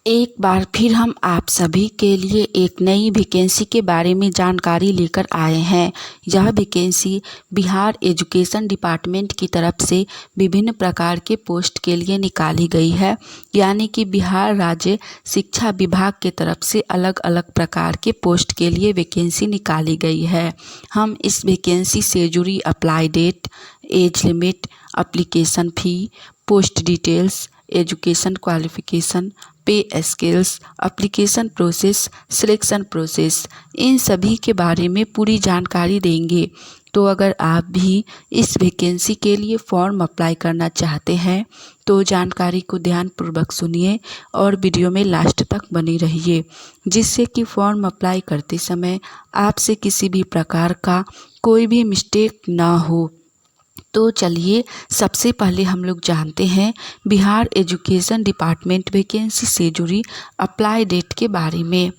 एक बार फिर हम आप सभी के लिए एक नई वैकेंसी के बारे में जानकारी लेकर आए हैं। यह वैकेंसी बिहार एजुकेशन डिपार्टमेंट की तरफ से विभिन्न प्रकार के पोस्ट के लिए निकाली गई है, यानी कि बिहार राज्य शिक्षा विभाग की तरफ से अलग अलग प्रकार के पोस्ट के लिए वैकेंसी निकाली गई है। हम इस वैकेंसी से जुड़ी apply date, age limit, application fee, post details, education qualification, pay scales, application process, selection process, इन सभी के बारे में पूरी जानकारी देंगे। तो अगर आप भी इस वैकेंसी के लिए फॉर्म अप्लाई करना चाहते हैं तो जानकारी को ध्यानपूर्वक सुनिए और वीडियो में लास्ट तक बने रहिए, जिससे कि फॉर्म अप्लाई करते समय आपसे किसी भी प्रकार का कोई भी मिस्टेक ना हो। तो चलिए सबसे पहले हम लोग जानते हैं बिहार एजुकेशन डिपार्टमेंट वैकेंसी से जुड़ी अप्लाई डेट के बारे में।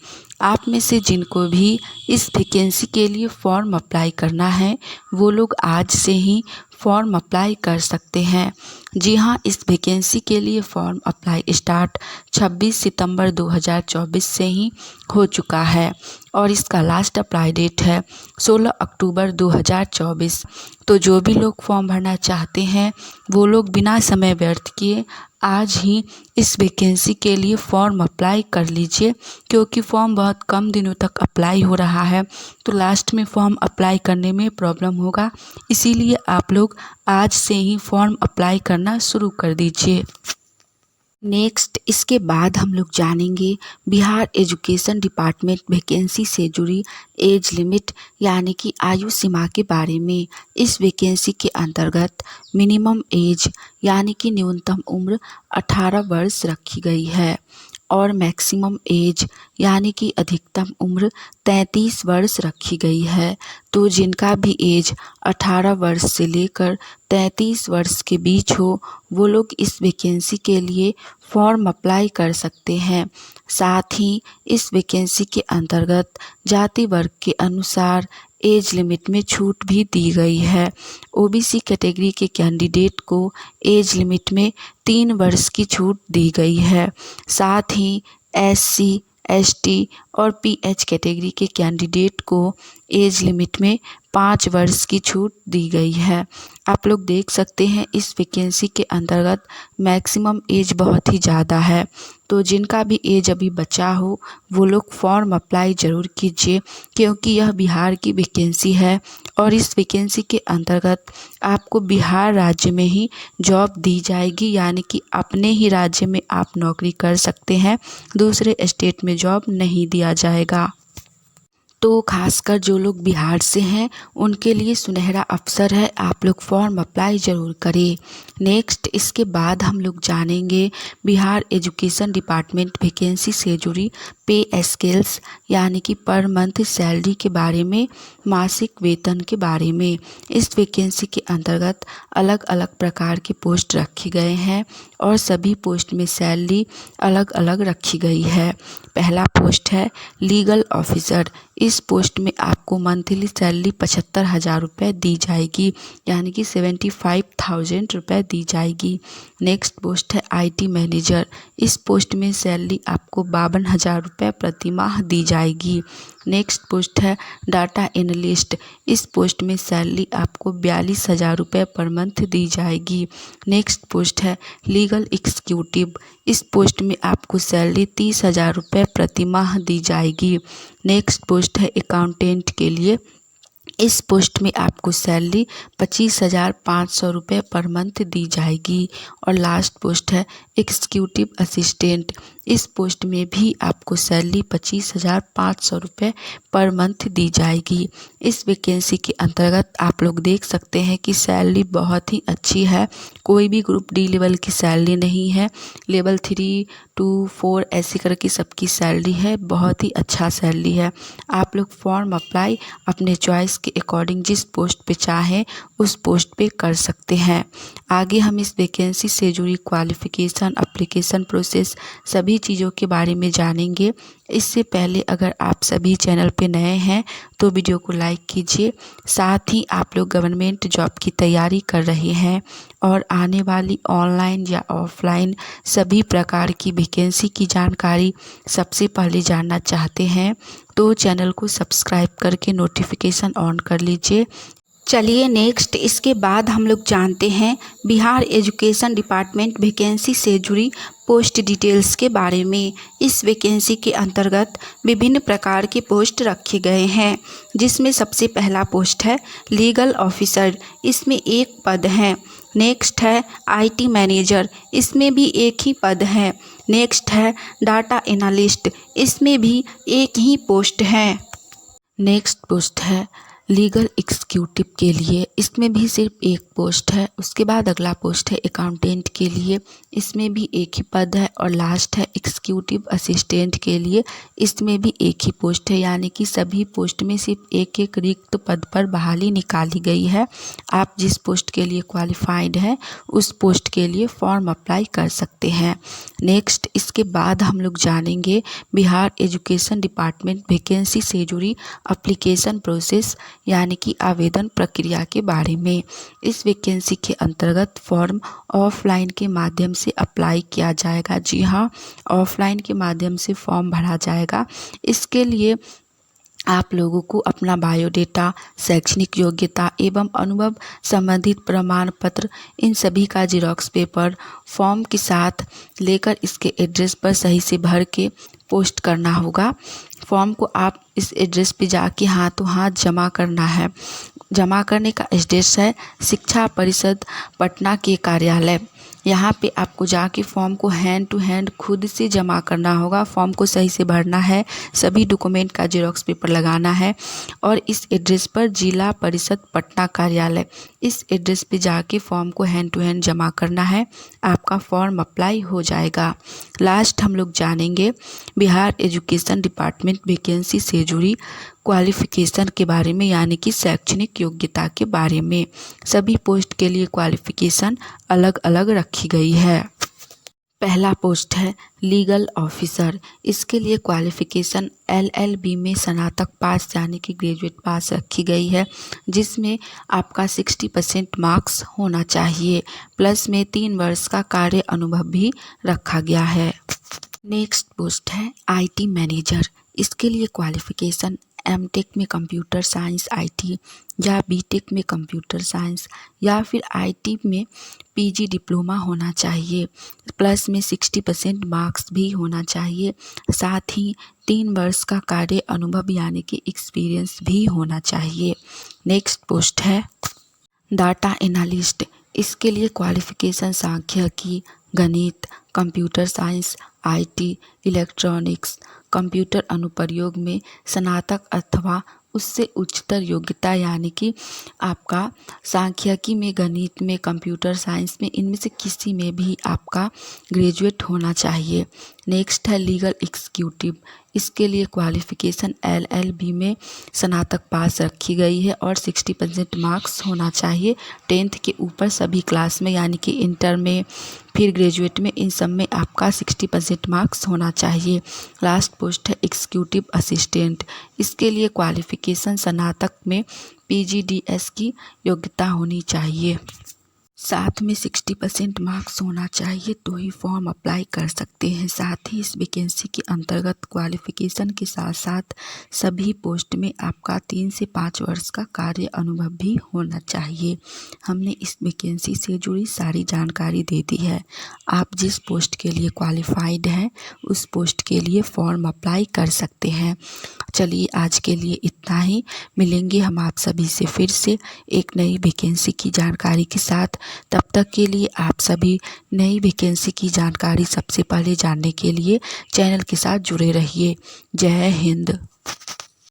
आप में से जिनको भी इस वैकेंसी के लिए फॉर्म अप्लाई करना है वो लोग आज से ही फॉर्म अप्लाई कर सकते हैं। जी हाँ, इस वैकेंसी के लिए फॉर्म अप्लाई स्टार्ट 26 सितंबर 2024 से ही हो चुका है और इसका लास्ट अप्लाई डेट है 16 अक्टूबर 2024। तो जो भी लोग फॉर्म भरना चाहते हैं वो लोग बिना समय व्यर्थ किए आज ही इस वैकेंसी के लिए फॉर्म अप्लाई कर लीजिए, क्योंकि फॉर्म बहुत कम दिनों तक अप्लाई हो रहा है तो लास्ट में फॉर्म अप्लाई करने में प्रॉब्लम होगा। इसीलिए आप लोग आज से ही फॉर्म अप्लाई करना शुरू कर दीजिए। नेक्स्ट, इसके बाद हम लोग जानेंगे बिहार एजुकेशन डिपार्टमेंट वैकेंसी से जुड़ी एज लिमिट यानी कि आयु सीमा के बारे में। इस वैकेंसी के अंतर्गत मिनिमम एज यानी कि न्यूनतम उम्र 18 वर्ष रखी गई है और मैक्सिमम एज यानी कि अधिकतम उम्र 33 वर्ष रखी गई है। तो जिनका भी एज 18 वर्ष से लेकर 33 वर्ष के बीच हो वो लोग इस वैकेंसी के लिए फॉर्म अप्लाई कर सकते हैं। साथ ही इस वैकेंसी के अंतर्गत जाति वर्ग के अनुसार एज लिमिट में छूट भी दी गई है। ओबीसी कैटेगरी के कैंडिडेट को एज लिमिट में 3 वर्ष की छूट दी गई है। साथ ही एससी, एसटी और पीएच कैटेगरी के कैंडिडेट को एज लिमिट में 5 वर्ष की छूट दी गई है। आप लोग देख सकते हैं इस वैकेंसी के अंतर्गत मैक्सिमम एज बहुत ही ज़्यादा है, तो जिनका भी एज अभी बचा हो वो लोग फॉर्म अप्लाई ज़रूर कीजिए, क्योंकि यह बिहार की वैकेंसी है और इस वैकेंसी के अंतर्गत आपको बिहार राज्य में ही जॉब दी जाएगी, यानी कि अपने ही राज्य में आप नौकरी कर सकते हैं, दूसरे स्टेट में जॉब नहीं दिया जाएगा। तो खासकर जो लोग बिहार से हैं उनके लिए सुनहरा अवसर है, आप लोग फॉर्म अप्लाई ज़रूर करें। नेक्स्ट, इसके बाद हम लोग जानेंगे बिहार एजुकेशन डिपार्टमेंट वैकेंसी से जुड़ी पे स्केल्स यानी कि पर मंथ सैलरी के बारे में, मासिक वेतन के बारे में। इस वैकेंसी के अंतर्गत अलग अलग प्रकार के पोस्ट रखे गए हैं और सभी पोस्ट में सैलरी अलग अलग रखी गई है। पहला पोस्ट है लीगल ऑफिसर। इस पोस्ट में आपको मंथली सैलरी 75,000 रुपये दी जाएगी, यानी कि 75,000 रुपये दी जाएगी। नेक्स्ट पोस्ट है आईटी मैनेजर। इस पोस्ट में सैलरी आपको 52,000 रुपये प्रति माह दी जाएगी। नेक्स्ट पोस्ट है डाटा एनालिस्ट। इस पोस्ट में सैलरी आपको 42,000 रुपये पर मंथ दी जाएगी। नेक्स्ट पोस्ट है लीगल एग्जीक्यूटिव। इस पोस्ट में आपको सैलरी 30,000 रुपये प्रति माह दी जाएगी। नेक्स्ट पोस्ट है अकाउंटेंट के लिए। इस पोस्ट में आपको सैलरी 25,500 रुपये पर मंथ दी जाएगी। और लास्ट पोस्ट है एग्जीक्यूटिव असिस्टेंट। इस पोस्ट में भी आपको सैलरी 25,500 रुपये पर मंथ दी जाएगी। इस वैकेंसी के अंतर्गत आप लोग देख सकते हैं कि सैलरी बहुत ही अच्छी है, कोई भी ग्रुप डी लेवल की सैलरी नहीं है, लेवल 3 to 4 ऐसी करके सबकी सैलरी है, बहुत ही अच्छा सैलरी है। आप लोग फॉर्म अप्लाई अपने चॉइस के अकॉर्डिंग जिस पोस्ट पे चाहें उस पोस्ट पे कर सकते हैं। आगे हम इस वैकेंसी से जुड़ी क्वालिफ़िकेशन, एप्लीकेशन प्रोसेस, सभी चीज़ों के बारे में जानेंगे। इससे पहले अगर आप सभी चैनल पे नए हैं तो वीडियो को लाइक कीजिए। साथ ही आप लोग गवर्नमेंट जॉब की तैयारी कर रहे हैं और आने वाली ऑनलाइन या ऑफलाइन सभी प्रकार की वैकेंसी की जानकारी सबसे पहले जानना चाहते हैं तो चैनल को सब्सक्राइब करके नोटिफिकेशन ऑन कर लीजिए। चलिए नेक्स्ट इसके बाद हम लोग जानते हैं बिहार एजुकेशन डिपार्टमेंट वैकेंसी से जुड़ी पोस्ट डिटेल्स के बारे में। इस वैकेंसी के अंतर्गत विभिन्न प्रकार के पोस्ट रखे गए हैं, जिसमें सबसे पहला पोस्ट है लीगल ऑफिसर, इसमें एक पद है। नेक्स्ट है आईटी मैनेजर, इसमें भी एक ही पद है। नेक्स्ट है डाटा एनालिस्ट, इसमें भी एक ही पोस्ट है। नेक्स्ट पोस्ट है लीगल एग्जीक्यूटिव के लिए, इसमें भी सिर्फ एक पोस्ट है। उसके बाद अगला पोस्ट है अकाउंटेंट के लिए, इसमें भी एक ही पद है। और लास्ट है एग्जीक्यूटिव असिस्टेंट के लिए, इसमें भी एक ही पोस्ट है। यानी कि सभी पोस्ट में सिर्फ एक एक रिक्त पद पर बहाली निकाली गई है। आप जिस पोस्ट के लिए क्वालिफाइड हैं उस पोस्ट के लिए फॉर्म अप्लाई कर सकते हैं। नेक्स्ट इसके बाद हम लोग जानेंगे बिहार एजुकेशन डिपार्टमेंट वैकेंसी से जुड़ी एप्लीकेशन प्रोसेस यानी कि आवेदन प्रक्रिया के बारे में। इस वैकेंसी के अंतर्गत फॉर्म ऑफलाइन के माध्यम से अप्लाई किया जाएगा। जी हाँ, ऑफलाइन के माध्यम से फॉर्म भरा जाएगा। इसके लिए आप लोगों को अपना बायोडेटा, शैक्षणिक योग्यता एवं अनुभव संबंधित प्रमाण पत्र, इन सभी का जेरॉक्स पेपर फॉर्म के साथ लेकर इसके एड्रेस पर सही से भर के पोस्ट करना होगा। फॉर्म को आप इस एड्रेस पे जाके हाथों हाथ जमा करना है। जमा करने का एड्रेस है शिक्षा परिषद पटना के कार्यालय। यहाँ पे आपको जाके फॉर्म को हैंड टू हैंड खुद से जमा करना होगा। फॉर्म को सही से भरना है, सभी डॉक्यूमेंट का जेरॉक्स पेपर लगाना है और इस एड्रेस पर जिला परिषद पटना कार्यालय, इस एड्रेस पे जाके फॉर्म को हैंड टू हैंड जमा करना है। आपका फॉर्म अप्लाई हो जाएगा। लास्ट हम लोग जानेंगे बिहार एजुकेशन डिपार्टमेंट वैकेंसी से जुड़ी क्वालिफ़िकेशन के बारे में, यानी कि शैक्षणिक योग्यता के बारे में। सभी पोस्ट के लिए क्वालिफ़िकेशन अलग अलग रखी गई है। पहला पोस्ट है लीगल ऑफिसर, इसके लिए क्वालिफ़िकेशन LLB में स्नातक पास यानी कि ग्रेजुएट पास रखी गई है, जिसमें आपका 60% मार्क्स होना चाहिए। प्लस में 3 वर्ष का कार्य अनुभव भी रखा गया है। नेक्स्ट पोस्ट है IT मैनेजर, इसके लिए क्वालिफ़िकेशन MTech में कंप्यूटर साइंस IT या BTech में कंप्यूटर साइंस या फिर IT में PG डिप्लोमा होना चाहिए। प्लस में 60% मार्क्स भी होना चाहिए। साथ ही 3 वर्ष का कार्य अनुभव यानी कि एक्सपीरियंस भी होना चाहिए। नेक्स्ट पोस्ट है डाटा एनालिस्ट, इसके लिए क्वालिफ़िकेशन सांख्यिकी, गणित, computer science, IT, electronics, computer अनुप्रयोग में स्नातक अथवा उससे उच्चतर योग्यता यानी कि आपका सांख्यिकी में, गणित में, कंप्यूटर साइंस में, इनमें से किसी में भी आपका ग्रेजुएट होना चाहिए। नेक्स्ट है लीगल एग्जीक्यूटिव, इसके लिए क्वालिफ़िकेशन LLB में स्नातक पास रखी गई है और 60% मार्क्स होना चाहिए। 10th के ऊपर सभी क्लास में यानी कि इंटर में, फिर ग्रेजुएट में, इन सब में आपका 60% मार्क्स होना चाहिए। लास्ट पोस्ट है एग्जीक्यूटिव असिस्टेंट, इसके लिए क्वालिफ़िकेशन स्नातक में PGDS की योग्यता होनी चाहिए। साथ में 60% मार्क्स होना चाहिए तो ही फॉर्म अप्लाई कर सकते हैं। साथ ही इस वैकेंसी के अंतर्गत क्वालिफ़िकेशन के साथ साथ सभी पोस्ट में आपका 3 से 5 वर्ष का कार्य अनुभव भी होना चाहिए। हमने इस वैकेंसी से जुड़ी सारी जानकारी दे दी है। आप जिस पोस्ट के लिए क्वालिफाइड हैं उस पोस्ट के लिए फॉर्म अप्लाई कर सकते हैं। चलिए आज के लिए इतना ही। मिलेंगे हम आप सभी से फिर से एक नई वैकेंसी की जानकारी के साथ। तब तक के लिए आप सभी नई वैकेंसी की जानकारी सबसे पहले जानने के लिए चैनल के साथ जुड़े रहिए। जय हिंद।